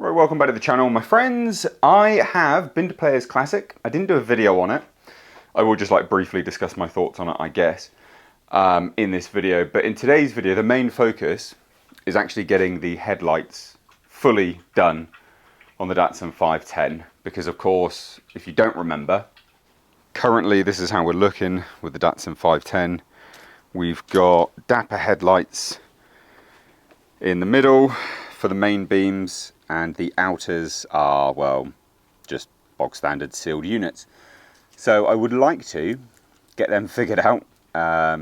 Right, welcome back to the channel, my friends. I have been to Players Classic. I didn't do a video on it. I will just briefly discuss my thoughts on it, I guess, in this video. But in today's video, the main focus is actually getting the headlights fully done on the Datsun 510. Because of course, if you don't remember, currently this is how we're looking with the Datsun 510. We've got Dapper headlights in the middle for the main beams, and the outers are, well, just bog standard sealed units. So I would like to get them figured out. I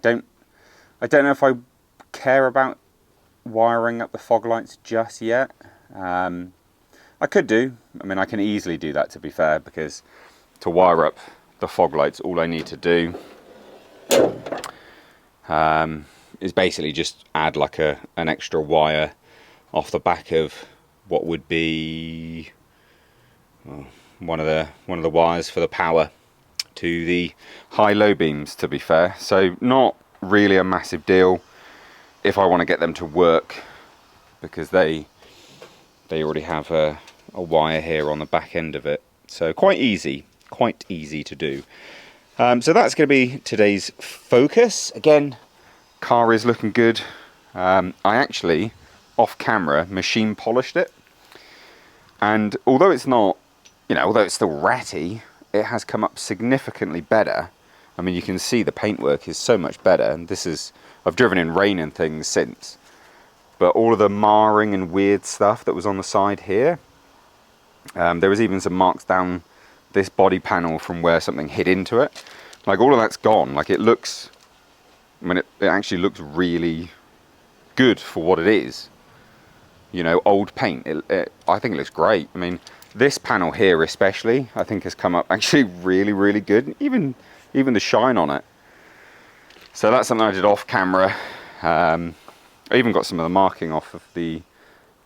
don't know if I care about wiring up the fog lights just yet. I could do. I mean, I can easily do that, to be fair, because to wire up the fog lights, all I need to do is basically just add an extra wire off the back of what would be, well, one of the wires for the power to the high-low beams, to be fair. So not really a massive deal if I want to get them to work, because they already have a wire here on the back end of it. So quite easy to do. So that's going to be today's focus. Again, car is looking good. I actually, off camera, machine polished it, and although it's not, although it's still ratty, it has come up significantly better. I mean, you can see the paintwork is so much better, and I've driven in rain and things since, but all of the marring and weird stuff that was on the side here, there was even some marks down this body panel from where something hit into it. All of that's gone. It looks, I mean, it actually looks really good for what it is. Old paint. I think it looks great. I mean, this panel here especially, I think has come up actually really, really good. Even the shine on it. So that's something I did off camera. I even got some of the marking off of the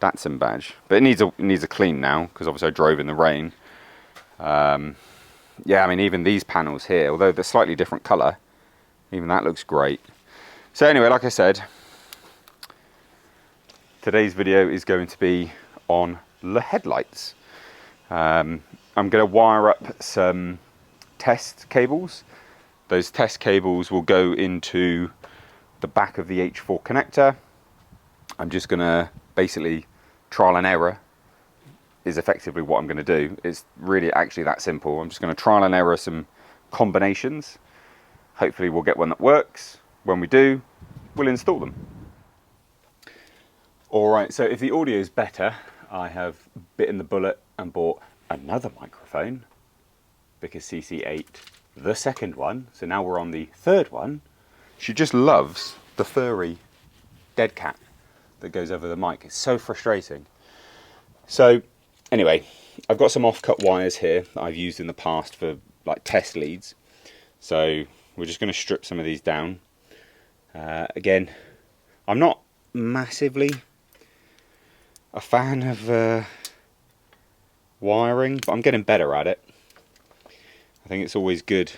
Datsun badge, but it needs a clean now, because obviously I drove in the rain. Yeah, I mean, even these panels here, although they're slightly different colour, even that looks great. So anyway, like I said, today's video is going to be on the headlights. I'm going to wire up some test cables. Those test cables will go into the back of the H4 connector. I'm just going to basically trial and error is effectively what I'm going to do. It's really actually that simple. I'm just going to trial and error some combinations. Hopefully we'll get one that works. When we do, we'll install them. Alright, so if the audio is better, I have bitten the bullet and bought another microphone, because CC8, the second one, so now we're on the third one. She just loves the furry dead cat that goes over the mic. It's so frustrating. So anyway, I've got some off-cut wires here that I've used in the past for test leads. So we're just going to strip some of these down. Again, I'm not massively a fan of wiring, but I'm getting better at it. I think it's always good,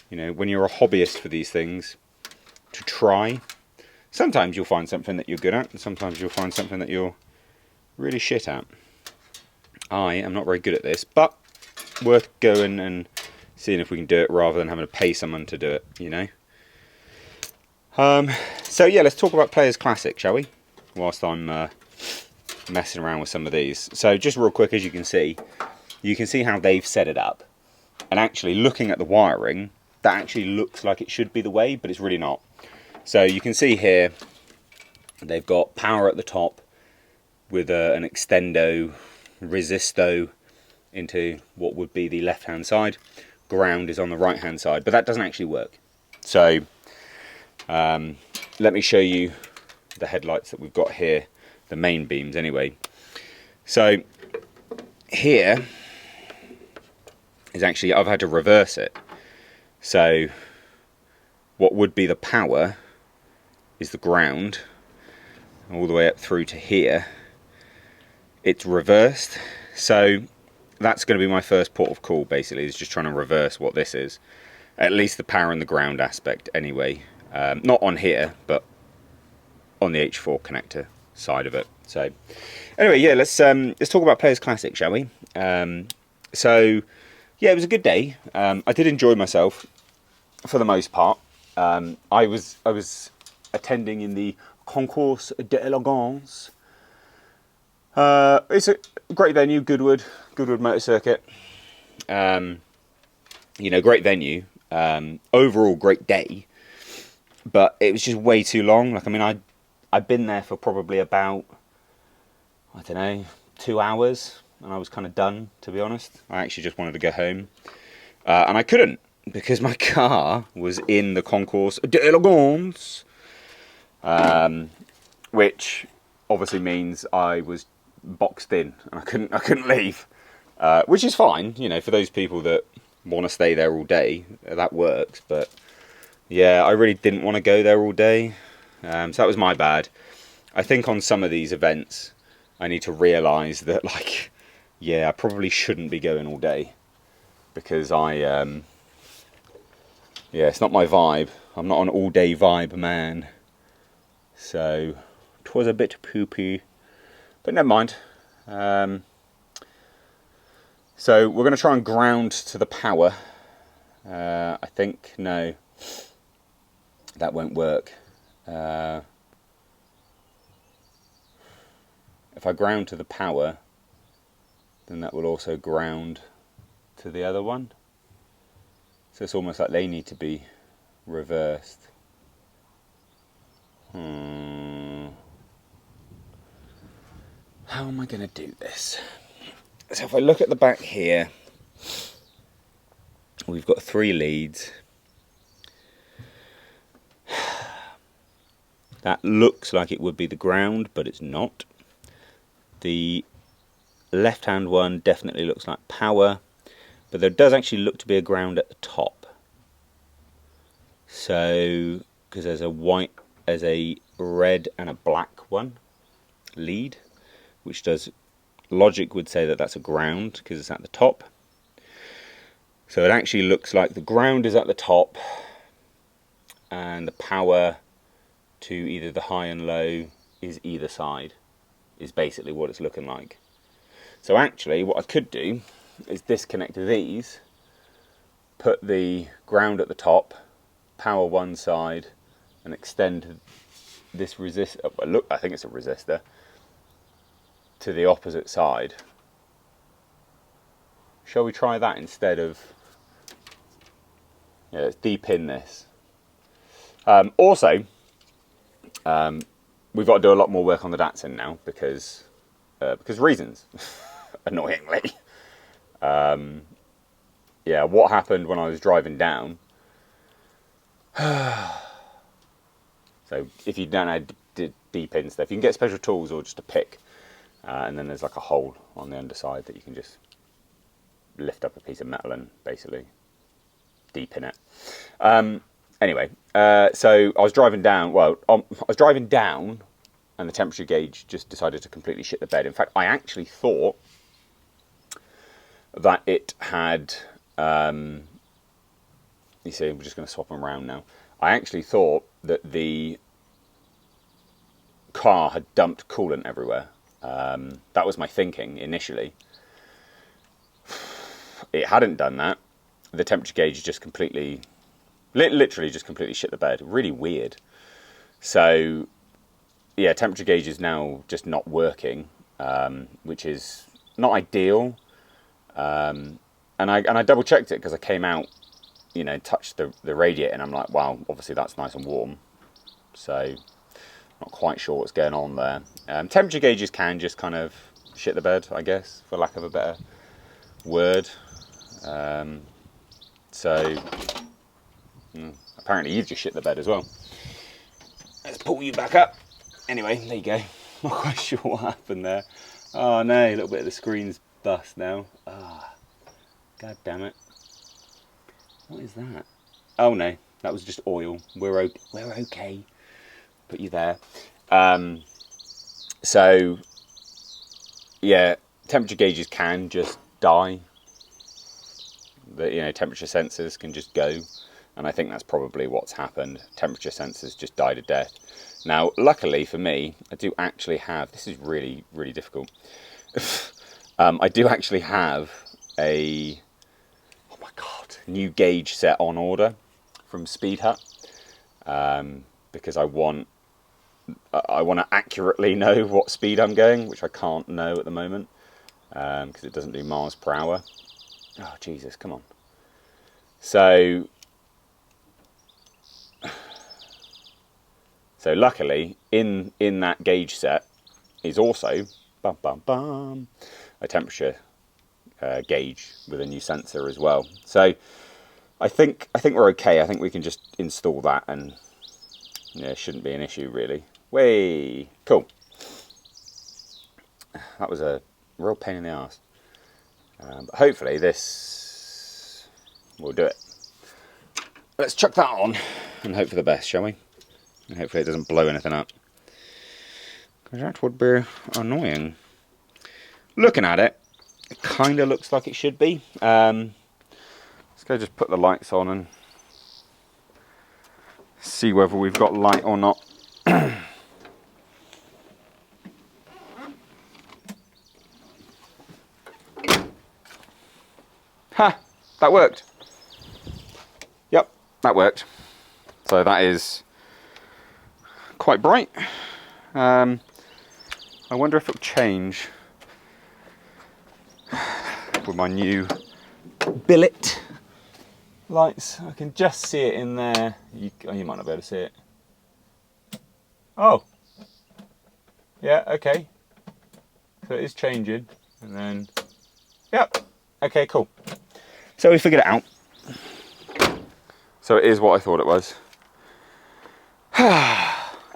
when you're a hobbyist for these things, to try. Sometimes you'll find something that you're good at, and sometimes you'll find something that you're really shit at. I am not very good at this, but worth going and seeing if we can do it rather than having to pay someone to do it, So yeah, let's talk about Players Classic, shall we? Whilst I'm messing around with some of these. So just real quick, as you can see how they've set it up. And actually, looking at the wiring, that actually looks like it should be the way, but it's really not. So you can see here, they've got power at the top with an extendo, resisto into what would be the left-hand side. Ground is on the right-hand side, but that doesn't actually work. So let me show you the headlights that we've got here, the main beams anyway. So here is actually, I've had to reverse it. So what would be the power is the ground all the way up through to here. It's reversed, so that's going to be my first port of call, basically, is just trying to reverse what this is. At least the power and the ground aspect anyway. Not on here, but on the H4 connector side of it. So anyway, yeah, let's talk about Players Classic, shall we? So yeah, it was a good day. I did enjoy myself for the most part. I was attending in the Concours d'Elegance. It's a great venue, Goodwood Motor Circuit. Great venue. Overall, great day. But it was just way too long. Like, I mean, I'd been there for probably about, I don't know, 2 hours, and I was kind of done, to be honest. I actually just wanted to go home, and I couldn't because my car was in the Concours d'Elegance, which obviously means I was boxed in and I couldn't leave, which is fine, for those people that want to stay there all day, that works. But yeah, I really didn't want to go there all day, so that was my bad. I think on some of these events, I need to realise that, like, yeah, I probably shouldn't be going all day, because it's not my vibe. I'm not an all-day vibe man. So, 'twas a bit poopy, but never mind. So we're going to try and ground to the power. I think, no, that won't work. If I ground to the power, then that will also ground to the other one. So it's almost like they need to be reversed. How am I going to do this? So if I look at the back here, we've got 3 leads. That looks like it would be the ground, but it's not. The left-hand one definitely looks like power, but there does actually look to be a ground at the top. So, because there's a red and a black one lead, which does, logic would say that that's a ground because it's at the top. So it actually looks like the ground is at the top and the power to either the high and low is either side, is basically what it's looking like. So actually what I could do is disconnect these, put the ground at the top, power one side, and extend this resistor, look, I think it's a resistor, to the opposite side. Shall we try that instead of, yeah, let's de-pin this. Also, we've got to do a lot more work on the Datsun now because reasons, annoyingly. Yeah, what happened when I was driving down? So if you don't know de-pin stuff, you can get special tools or just a pick, and then there's like a hole on the underside that you can just lift up a piece of metal and basically de-pin it. Anyway, so I was driving down. Well, I was driving down, and the temperature gauge just decided to completely shit the bed. In fact, I actually thought that it had. You see, we're just going to swap them around now. I actually thought that the car had dumped coolant everywhere. That was my thinking initially. It hadn't done that. The temperature gauge just completely, literally just completely shit the bed. Really weird. So, yeah, temperature gauge is now just not working, which is not ideal. And I double checked it because I came out, touched the radiator, and I'm like, wow, obviously that's nice and warm. So, not quite sure what's going on there. Temperature gauges can just kind of shit the bed, I guess, for lack of a better word. So, apparently you've just shit the bed as well. Let's pull you back up. Anyway, there you go. Not quite sure what happened there. Oh no, a little bit of the screen's bust now. God damn it. What is that? Oh no, that was just oil. We're okay. Put you there. So, yeah, temperature gauges can just die. The temperature sensors can just go, and I think that's probably what's happened. Temperature sensors just died a death. Now, luckily for me, I do actually have, this is really, really difficult. I do actually have a, oh my God, new gauge set on order from Speed Hut, because I want to accurately know what speed I'm going, which I can't know at the moment, because it doesn't do miles per hour. Oh, Jesus, come on. So luckily, in that gauge set is also a temperature gauge with a new sensor as well. So I think we're okay. I think we can just install that, and yeah, it shouldn't be an issue really. Way cool. That was a real pain in the arse. But hopefully this will do it. Let's chuck that on and hope for the best, shall we? And hopefully it doesn't blow anything up, because that would be annoying. Looking at it, it kind of looks like it should be. Let's go just put the lights on and see whether we've got light or not. Ha! That worked. Yep, that worked. So that is quite bright. I wonder if it'll change with my new billet lights. I can just see it in there. You might not be able to see it. Oh, yeah, okay. So it is changing, and then, yep, okay, cool. So we figured it out. So it is what I thought it was.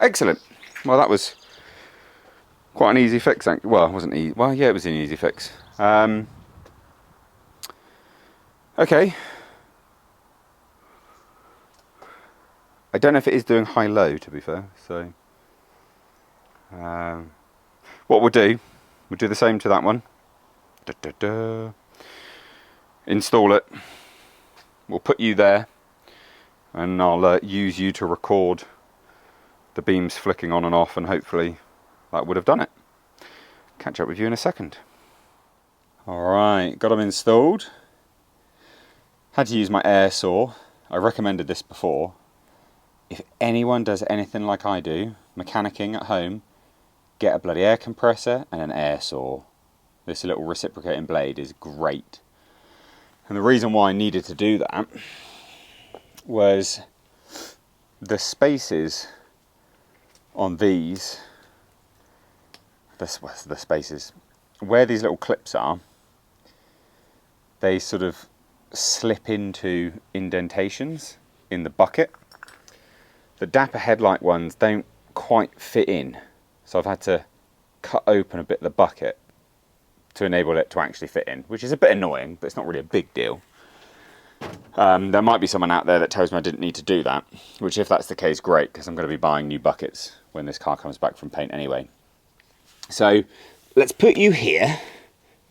Excellent. Well, that was quite an easy fix. Well, it wasn't easy. Well, yeah, it was an easy fix. Okay. I don't know if it is doing high-low, to be fair. So, what we'll do the same to that one. Install it. We'll put you there, and I'll use you to record the beams flicking on and off, and hopefully that would have done it. Catch up with you in a second. Alright, got them installed. Had to use my air saw. I recommended this before. If anyone does anything like I do, mechanicking at home, get a bloody air compressor and an air saw. This little reciprocating blade is great. And the reason why I needed to do that was the spaces on these, the spaces, where these little clips are, they sort of slip into indentations in the bucket. The Dapper headlight ones don't quite fit in, so I've had to cut open a bit of the bucket to enable it to actually fit in, which is a bit annoying, but it's not really a big deal. There might be someone out there that tells me I didn't need to do that, which, if that's the case, great, because I'm going to be buying new buckets when this car comes back from paint anyway. So let's put you here.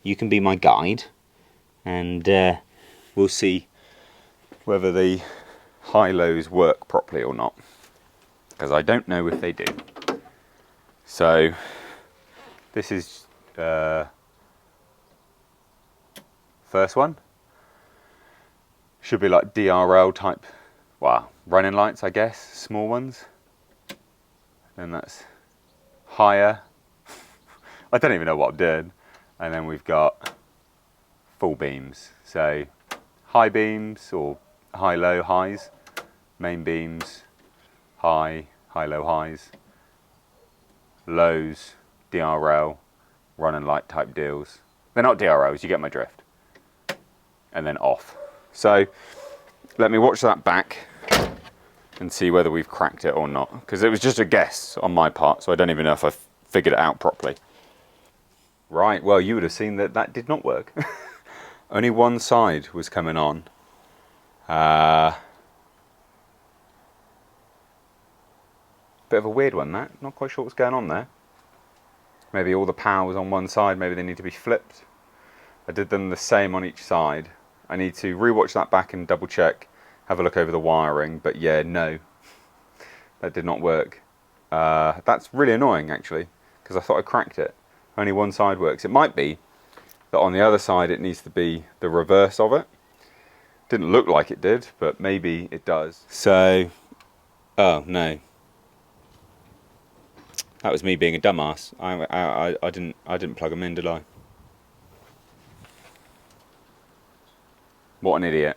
You can be my guide, and we'll see whether the high-lows work properly or not, because I don't know if they do. So this is first one. Should be like DRL type, well, running lights, I guess, small ones. Then that's higher. I don't even know what I'm doing. And then we've got full beams. So high beams or high-low highs, main beams, high-low highs, lows, DRL, running light type deals. They're not DRLs, you get my drift. And then off. So let me watch that back and see whether we've cracked it or not, because it was just a guess on my part, so I don't even know if I've figured it out properly. Right, well, you would have seen that that did not work. Only one side was coming on. Bit of a weird one, that. Not quite sure what's going on there. Maybe all the power was on one side, maybe they need to be flipped. I did them the same on each side. I need to rewatch that back and double check, have a look over the wiring, but yeah, no, that did not work. That's really annoying actually, because I thought I cracked it. Only one side works. It might be that on the other side it needs to be the reverse of it. Didn't look like it did, but maybe it does. So, oh no, that was me being a dumbass. I didn't plug them in, did I? What an idiot!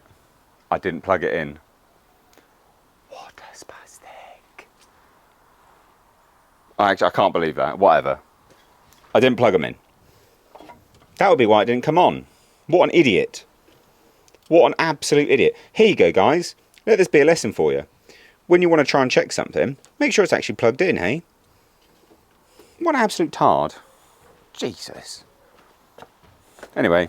I didn't plug it in. What a spastic! I can't believe that. Whatever. I didn't plug them in. That would be why it didn't come on. What an idiot! What an absolute idiot. Here you go, guys. Let this be a lesson for you. When you want to try and check something, make sure it's actually plugged in, hey? What an absolute tard. Jesus. Anyway.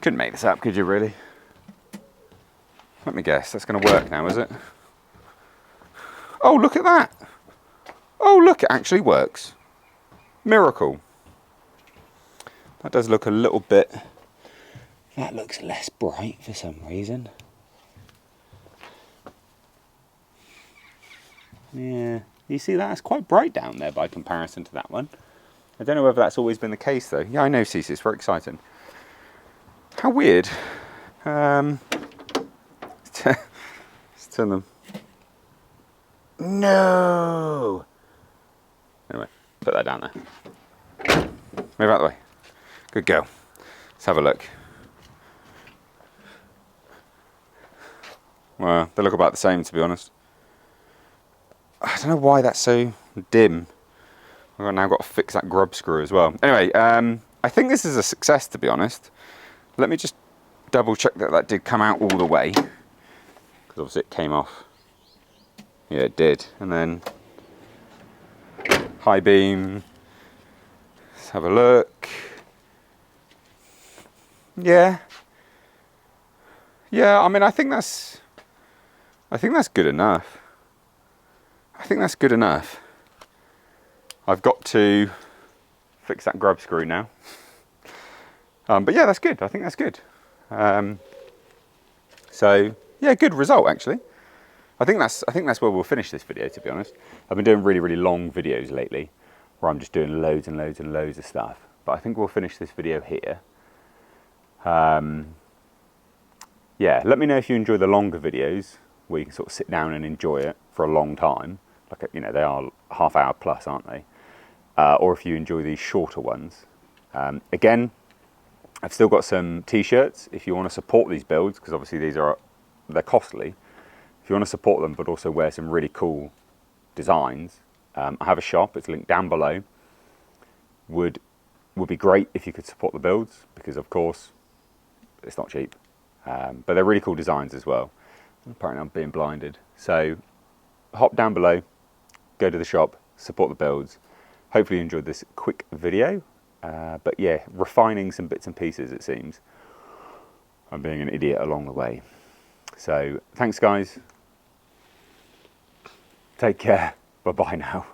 Couldn't make this up, could you really? Let me guess, that's going to work now, is it? Oh, look at that. Oh, look, it actually works. Miracle. That does look a little bit... That looks less bright for some reason. Yeah, you see that? It's quite bright down there by comparison to that one. I don't know whether that's always been the case though. Yeah, I know, Cece, it's very exciting. How weird. Let's turn them. No! Anyway, put that down there. Move out the way. Good girl. Let's have a look. Well, they look about the same, to be honest. I don't know why that's so dim. I've now got to fix that grub screw as well. Anyway, I think this is a success, to be honest. Let me just double check that that did come out all the way. Because obviously it came off. Yeah, it did. And then high beam. Let's have a look. Yeah. Yeah, I mean, I think that's good enough. I think that's good enough. I've got to fix that grub screw now. But yeah, that's good. I think that's good. So yeah, good result actually. I think that's where we'll finish this video, to be honest. I've been doing really long videos lately, where I'm just doing loads and loads of stuff. But I think we'll finish this video here. Yeah, let me know if you enjoy the longer videos, where you can sort of sit down and enjoy it for a long time. Like, you know, they are half hour plus, aren't they? Or if you enjoy these shorter ones. Again, I've still got some t-shirts if you want to support these builds, because obviously they're costly. If you want to support them but also wear some really cool designs, I have a shop, it's linked down below. Would be great if you could support the builds, because of course it's not cheap. But they're really cool designs as well. Apparently I'm being blinded. So hop down below, go to the shop, support the builds. Hopefully you enjoyed this quick video. But yeah, refining some bits and pieces, it seems. I'm being an idiot along the way. So thanks guys. Take care. Bye-bye now.